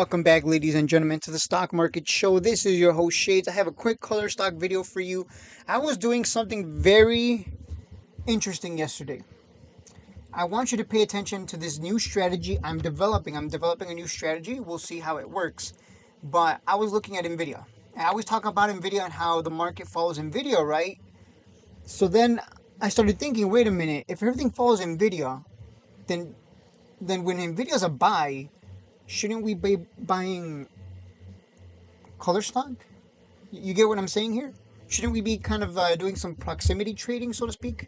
Welcome back, ladies and gentlemen, to the Stock Market Show. This is your host, Shades. I have a quick color stock video for you. I was doing something very interesting yesterday. I want you to pay attention to this new strategy I'm developing. I'm developing a new strategy. We'll see how it works. But I was looking at Nvidia. I always talk about Nvidia and how the market follows Nvidia, right? So then I started thinking, wait a minute, if everything follows Nvidia, then when Nvidia's a buy, shouldn't we be buying color stock? You get what I'm saying here? Shouldn't we be kind of doing some proximity trading, so to speak?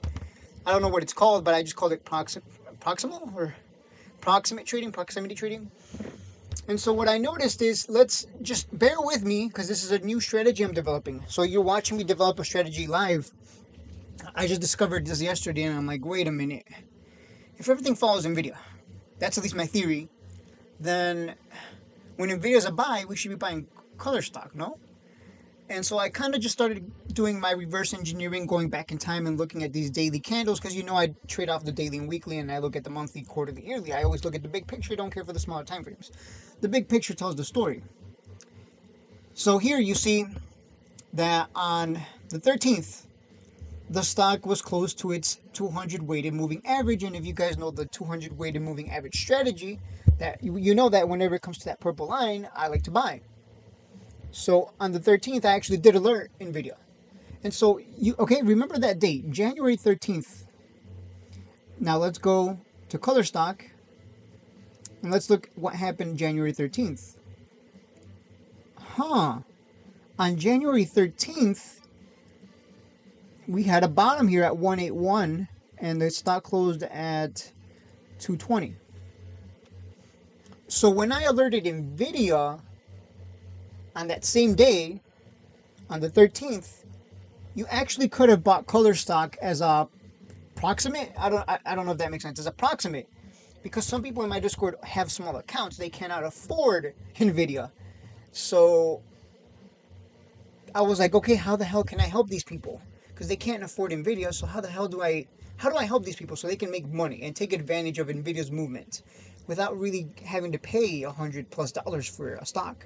I don't know what it's called, but I just called it proximal or proximity trading. And so what I noticed is, let's just bear with me because this is a new strategy I'm developing. So you're watching me develop a strategy live. I just discovered this yesterday and I'm like, wait a minute. If everything follows Nvidia, that's at least my theory, then when Nvidia's a buy, we should be buying color stock, no? And so I kind of just started doing my reverse engineering, going back in time and looking at these daily candles, because I trade off the daily and weekly, and I look at the monthly, quarterly, yearly. I always look at the big picture, don't care for the smaller time frames. The big picture tells the story. So here you see that on the 13th, the stock was close to its 200 weighted moving average, and if you guys know the 200 weighted moving average strategy, that you know that whenever it comes to that purple line, I like to buy. So on the 13th, I actually did alert Nvidia. And so remember that date, January 13th. Now let's go to color stock and let's look what happened January 13th. On January 13th, we had a bottom here at 181 and the stock closed at 220. So when I alerted Nvidia on that same day, on the 13th, you actually could have bought color stock as a proximate. I don't know if that makes sense. As a proximate, because some people in my Discord have small accounts, they cannot afford Nvidia. So I was like, okay, how the hell can I help these people? Because they can't afford Nvidia. So how do I help these people so they can make money and take advantage of Nvidia's movement without really having to pay $100+ for a stock?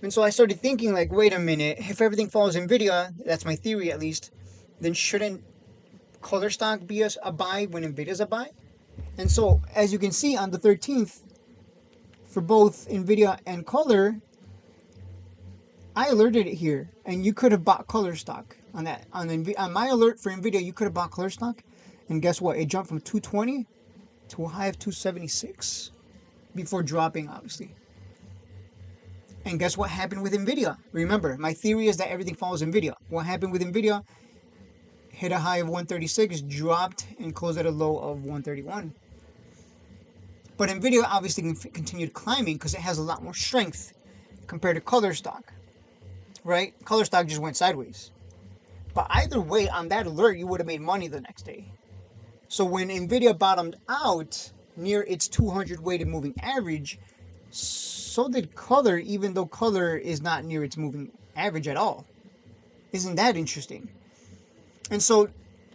And so I started thinking, like, wait a minute, if everything follows Nvidia, that's my theory at least, then shouldn't color stock be a buy when Nvidia's a buy? And so, as you can see on the 13th, for both Nvidia and color, I alerted it here, and you could have bought color stock on that. On my alert for Nvidia, you could have bought color stock, and guess what? It jumped from 220 to a high of 276 before dropping, obviously. And guess what happened with Nvidia? Remember, my theory is that everything follows Nvidia. What happened with Nvidia? Hit a high of 136, dropped, and closed at a low of 131. But Nvidia obviously continued climbing because it has a lot more strength compared to color stock, right? Color stock just went sideways. But either way, on that alert, you would have made money the next day. So when Nvidia bottomed out near its 200 weighted moving average, so did color, even though color is not near its moving average at all. Isn't that interesting? And so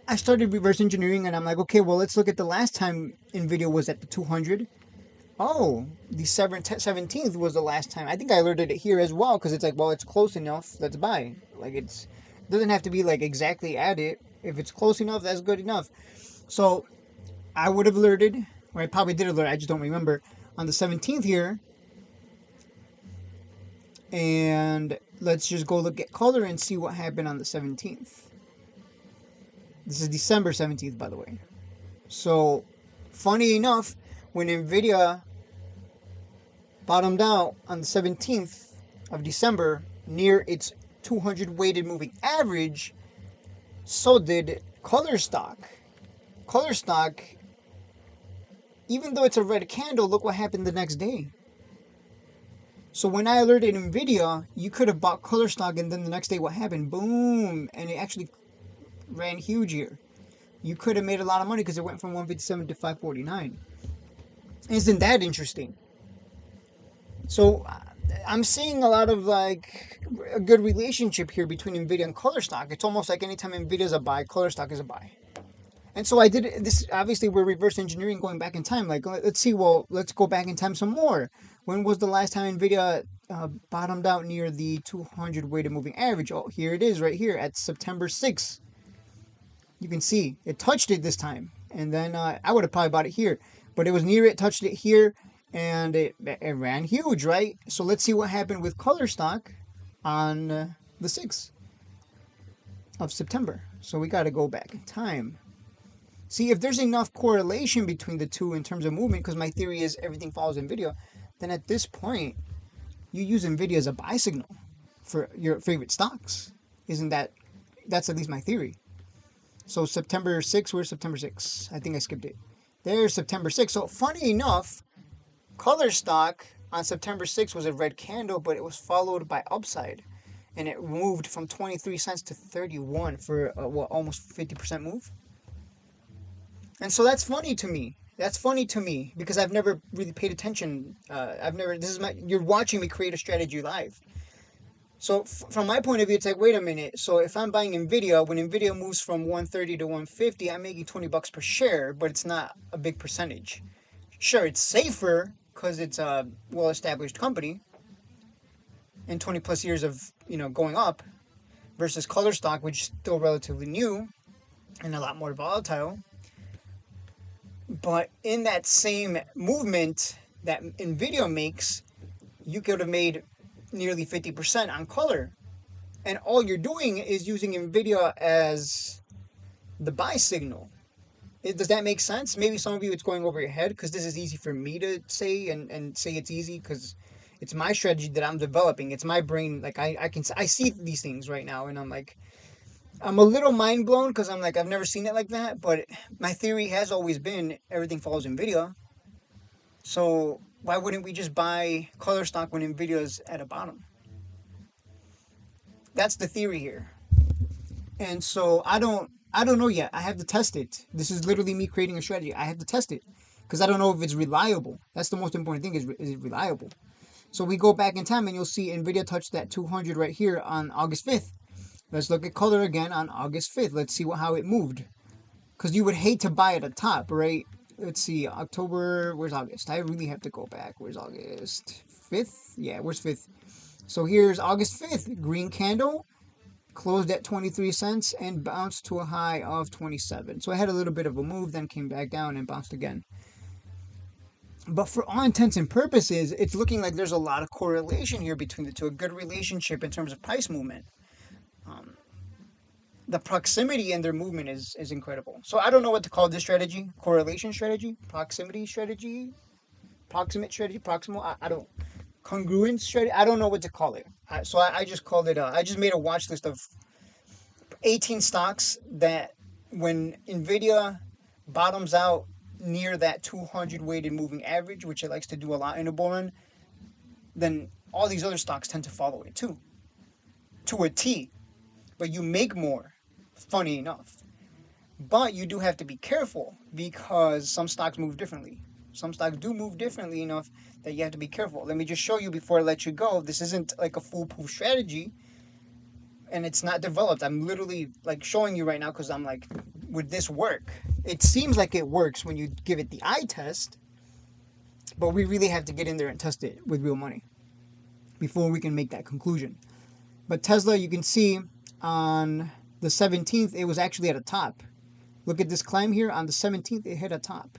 I started reverse engineering and I'm like, okay, well, let's look at the last time Nvidia was at the 200. Oh, the 17th was the last time. I think I alerted it here as well because it's like, well, it's close enough, let's buy. Like, it doesn't have to be like exactly at it. If it's close enough, that's good enough. So I would have alerted, or I probably did alert, I just don't remember, on the 17th here. And let's just go look at color and see what happened on the 17th. This is December 17th, by the way. So, funny enough, when Nvidia bottomed out on the 17th of December near its 200 weighted moving average, so did color stock. Color stock, even though it's a red candle, look what happened the next day. So when I alerted Nvidia, you could have bought color stock, and then the next day what happened? Boom! And it actually ran huge here. You could have made a lot of money because it went from 157 to 549. Isn't that interesting? So I'm seeing a lot of like a good relationship here between Nvidia and color stock. It's almost like anytime Nvidia is a buy, color stock is a buy. And so I did this. Obviously, we're reverse engineering, going back in time. Like, let's see. Well, let's go back in time some more. When was the last time Nvidia bottomed out near the 200 weighted moving average? Oh, here it is, right here at September 6th. You can see it touched it this time, and then I would have probably bought it here, but it was near it, touched it here, and it ran huge, right? So let's see what happened with KULR stock on the 6th of September. So we got to go back in time. See, if there's enough correlation between the two in terms of movement, because my theory is everything follows Nvidia, then at this point, you use Nvidia as a buy signal for your favorite stocks. Isn't that, that's at least my theory. So September 6th, where's September 6th? I think I skipped it. There's September 6th. So funny enough, KULR stock on September 6th was a red candle, but it was followed by upside. And it moved from 23 cents to 31 for almost 50% move. And so that's funny to me. That's funny to me because I've never really paid attention. You're watching me create a strategy live. So from my point of view, it's like, wait a minute. So if I'm buying Nvidia, when Nvidia moves from 130 to 150, I'm making $20 per share, but it's not a big percentage. Sure, it's safer because it's a well-established company and 20 plus years of going up, versus KULR stock, which is still relatively new and a lot more volatile. But in that same movement that Nvidia makes, you could have made nearly 50% on KULR. And all you're doing is using Nvidia as the buy signal. Does that make sense? Maybe some of you it's going over your head because this is easy for me to say and say it's easy because it's my strategy that I'm developing. It's my brain. Like I see these things right now and I'm like, I'm a little mind blown because I'm like, I've never seen it like that. But my theory has always been everything follows Nvidia. So why wouldn't we just buy KULR stock when Nvidia's at a bottom? That's the theory here. And so I don't know yet. I have to test it. This is literally me creating a strategy. I have to test it because I don't know if it's reliable. That's the most important thing, is it reliable? So we go back in time and you'll see Nvidia touched that 200 right here on August 5th. Let's look at KULR again on August 5th. Let's see how it moved. Because you would hate to buy at the top, right? Let's see, October, where's August? I really have to go back. Where's August? 5th? Yeah, where's 5th? So here's August 5th. Green candle, closed at 23 cents and bounced to a high of 27. So I had a little bit of a move, then came back down and bounced again. But for all intents and purposes, it's looking like there's a lot of correlation here between the two, a good relationship in terms of price movement. The proximity in their movement is incredible. So I don't know what to call this strategy. Correlation strategy, proximity strategy, proximate strategy, proximal. I don't, congruence strategy. I don't know what to call it. So I just called it. I just made a watch list of 18 stocks that when Nvidia bottoms out near that 200 weighted moving average, which it likes to do a lot in a bull run, then all these other stocks tend to follow it too, to a T. But you make more, funny enough. But you do have to be careful because some stocks move differently. Some stocks do move differently enough that you have to be careful. Let me just show you before I let you go. This isn't like a foolproof strategy and it's not developed. I'm literally like showing you right now because I'm like, would this work? It seems like it works when you give it the eye test, but we really have to get in there and test it with real money before we can make that conclusion. But Tesla, you can see on the 17th, it was actually at a top. Look at this climb here. On the 17th, it hit a top.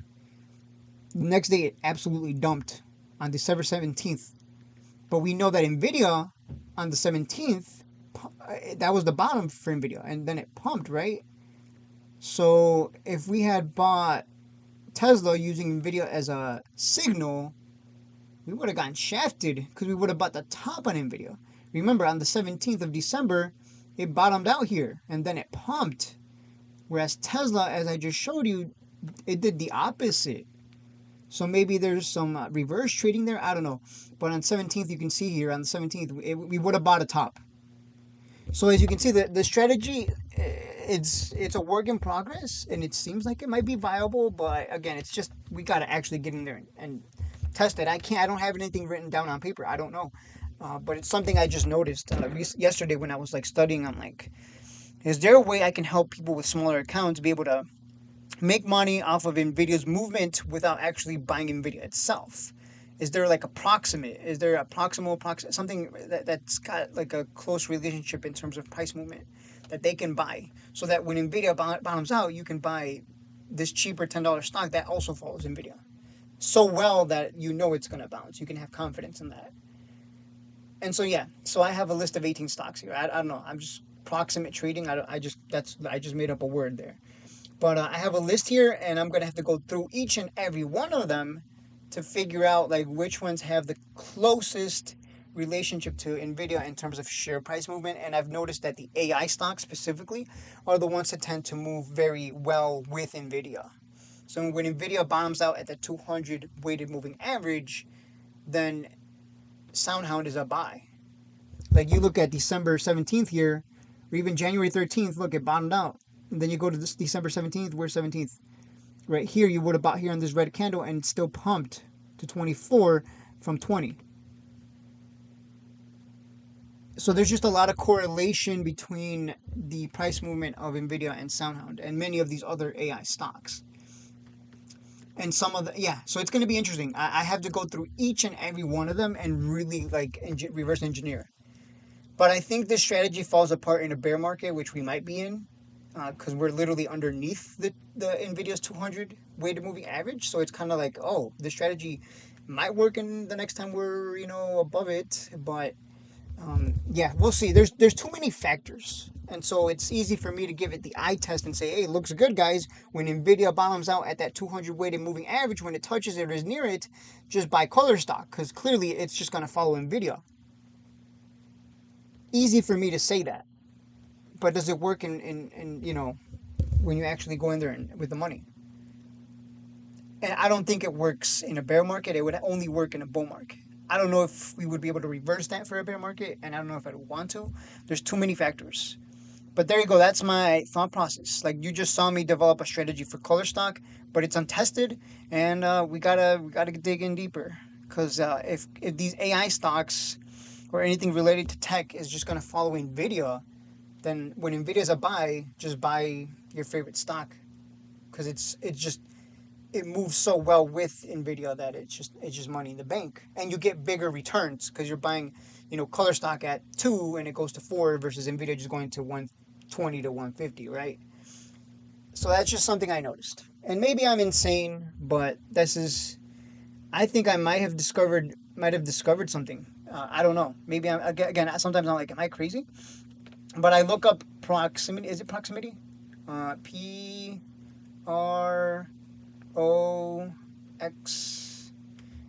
The next day, it absolutely dumped on December 17th. But we know that Nvidia on the 17th, that was the bottom for Nvidia. And then it pumped, right? So if we had bought Tesla using Nvidia as a signal, we would have gotten shafted because we would have bought the top on Nvidia. Remember, on the 17th of December, it bottomed out here and then it pumped. Whereas Tesla, as I just showed you, it did the opposite. So maybe there's some reverse trading there. I don't know. But on 17th, you can see here on the 17th, we would have bought a top. So as you can see, the strategy, it's a work in progress, and it seems like it might be viable. But again, it's just we got to actually get in there and test it. I don't have anything written down on paper. I don't know. But it's something I just noticed yesterday when I was like studying. I'm like, is there a way I can help people with smaller accounts be able to make money off of Nvidia's movement without actually buying Nvidia itself? Is there like a proximate? Is there a proximal something that's got like a close relationship in terms of price movement that they can buy, so that when Nvidia bottoms out, you can buy this cheaper $10 stock that also follows Nvidia so well that you know it's going to bounce. You can have confidence in that. And so yeah, so I have a list of 18 stocks here. I don't know. I'm just proximate trading. I just made up a word there. But I have a list here, and I'm gonna have to go through each and every one of them to figure out like which ones have the closest relationship to Nvidia in terms of share price movement. And I've noticed that the AI stocks specifically are the ones that tend to move very well with Nvidia. So when Nvidia bottoms out at the 200 weighted moving average, then SoundHound is a buy. Like you look at December 17th here, or even January 13th, look, it bottomed out. And then you go to this December 17th, where's 17th? Right here, you would have bought here on this red candle, and it's still pumped to 24 from 20. So there's just a lot of correlation between the price movement of Nvidia and SoundHound and many of these other AI stocks. And some of the, yeah, so it's going to be interesting. I have to go through each and every one of them and really like reverse engineer. But I think this strategy falls apart in a bear market, which we might be in, because we're literally underneath the Nvidia's 200 weighted moving average. So it's kind of like, oh, the strategy might work in the next time we're above it. But yeah, we'll see. There's too many factors, and so it's easy for me to give it the eye test and say, hey, it looks good, guys. When Nvidia bottoms out at that 200 weighted moving average, when it touches it or is near it, just buy KULR stock, because clearly it's just going to follow Nvidia. Easy for me to say that, but does it work in when you actually go in there with the money? And I don't think it works in a bear market. It would only work in a bull market. I don't know if we would be able to reverse that for a bear market, and I don't know if I'd want to. There's too many factors. But there you go. That's my thought process. Like, you just saw me develop a strategy for KULR stock, but it's untested, and we gotta dig in deeper. Because if these AI stocks or anything related to tech is just gonna follow Nvidia, then when Nvidia's a buy, just buy your favorite stock, because it moves so well with Nvidia that it's just money in the bank, and you get bigger returns because you're buying KULR stock at 2 and it goes to 4 versus Nvidia just going to 120 to 150, right? So that's just something I noticed, and maybe I'm insane, but I think I might have discovered something. I don't know. Maybe again. Sometimes I'm like, am I crazy? But I look up proximity. Is it proximity? Prox.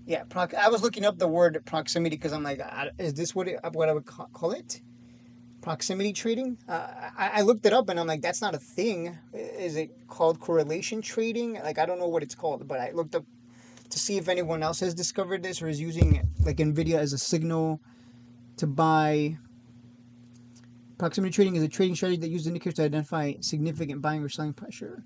Yeah, I was looking up the word proximity because I'm like, is this what I would call it? Proximity trading? I looked it up and I'm like, that's not a thing. Is it called correlation trading? Like, I don't know what it's called, but I looked up to see if anyone else has discovered this or is using like Nvidia as a signal to buy. Proximity trading is a trading strategy that uses indicators to identify significant buying or selling pressure.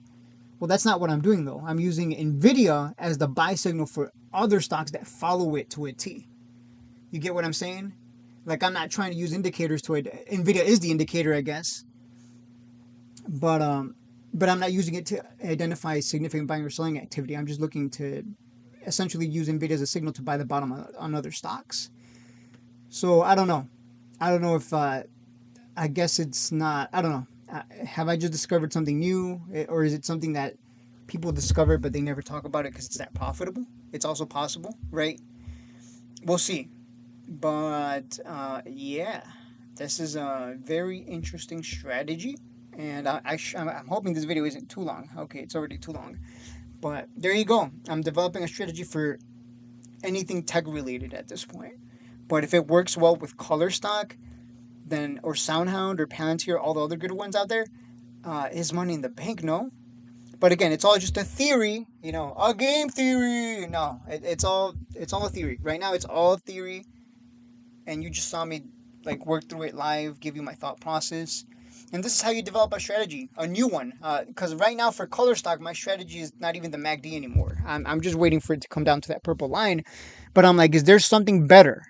Well, that's not what I'm doing, though. I'm using Nvidia as the buy signal for other stocks that follow it to a T. You get what I'm saying? Like, I'm not trying to use indicators to it. Nvidia is the indicator, I guess. But I'm not using it to identify significant buying or selling activity. I'm just looking to essentially use Nvidia as a signal to buy the bottom on other stocks. So I don't know. I don't know if I guess it's not. I don't know. Have I just discovered something new, or is it something that people discover but they never talk about it because it's that profitable? It's also possible, right? We'll see. But yeah, this is a very interesting strategy, and I'm hoping this video isn't too long. Okay, it's already too long. But there you go. I'm developing a strategy for anything tech related at this point. But if it works well with KULR stock, then or SoundHound or Palantir, all the other good ones out there, is money in the bank, no? But again, it's all just a theory, a game theory. No, it's all a theory. Right now, it's all a theory, and you just saw me like work through it live, give you my thought process, and this is how you develop a strategy, a new one. Because right now for KULR stock, my strategy is not even the MACD anymore. I'm just waiting for it to come down to that purple line, but I'm like, is there something better?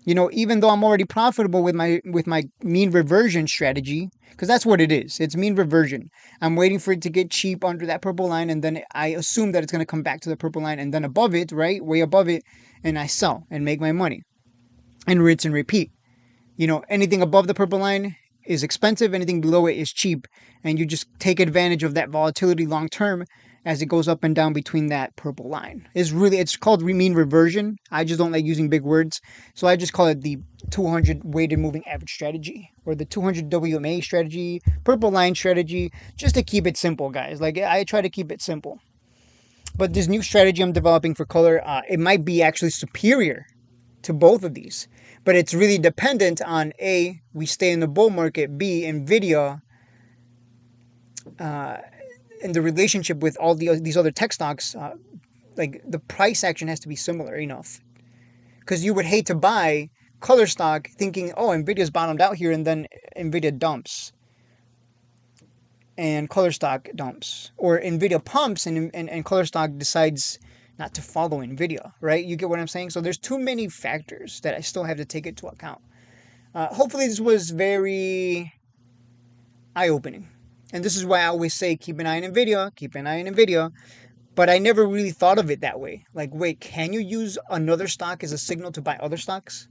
You know, even though I'm already profitable with my mean reversion strategy, because that's what it is. It's mean reversion. I'm waiting for it to get cheap under that purple line, and then I assume that it's going to come back to the purple line and then above it, right? Way above it, and I sell and make my money and rinse and repeat. You know, anything above the purple line is expensive, anything below it is cheap, and you just take advantage of that volatility long term as it goes up and down between that purple line. It's called mean reversion. I just don't like using big words, so I just call it the 200 weighted moving average strategy, or the 200 WMA strategy, purple line strategy, just to keep it simple, guys. Like, I try to keep it simple. But this new strategy I'm developing for color, it might be actually superior to both of these. But it's really dependent on A, we stay in the bull market, B, Nvidia, and the relationship with all these other tech stocks, like the price action has to be similar enough. Because you would hate to buy color stock thinking, oh, Nvidia's bottomed out here, and then Nvidia dumps and color stock dumps, or Nvidia pumps and color stock decides not to follow Nvidia, right? You get what I'm saying? So there's too many factors that I still have to take into account. Hopefully this was very eye-opening. And this is why I always say keep an eye on Nvidia, keep an eye on Nvidia. But I never really thought of it that way. Like, wait, can you use another stock as a signal to buy other stocks?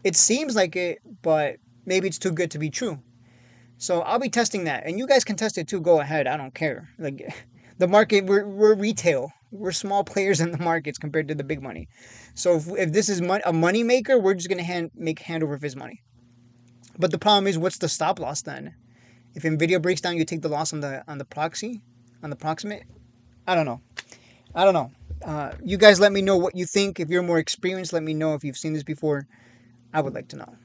It seems like it, but maybe it's too good to be true. So I'll be testing that, and you guys can test it too. Go ahead, I don't care. Like, the market, we're retail, we're small players in the markets compared to the big money. So if this is a money maker, we're just gonna make hand over fist money. But the problem is, what's the stop loss then? If Nvidia breaks down, you take the loss on the proximate. I don't know. I don't know. You guys let me know what you think. If you're more experienced, let me know if you've seen this before. I would like to know.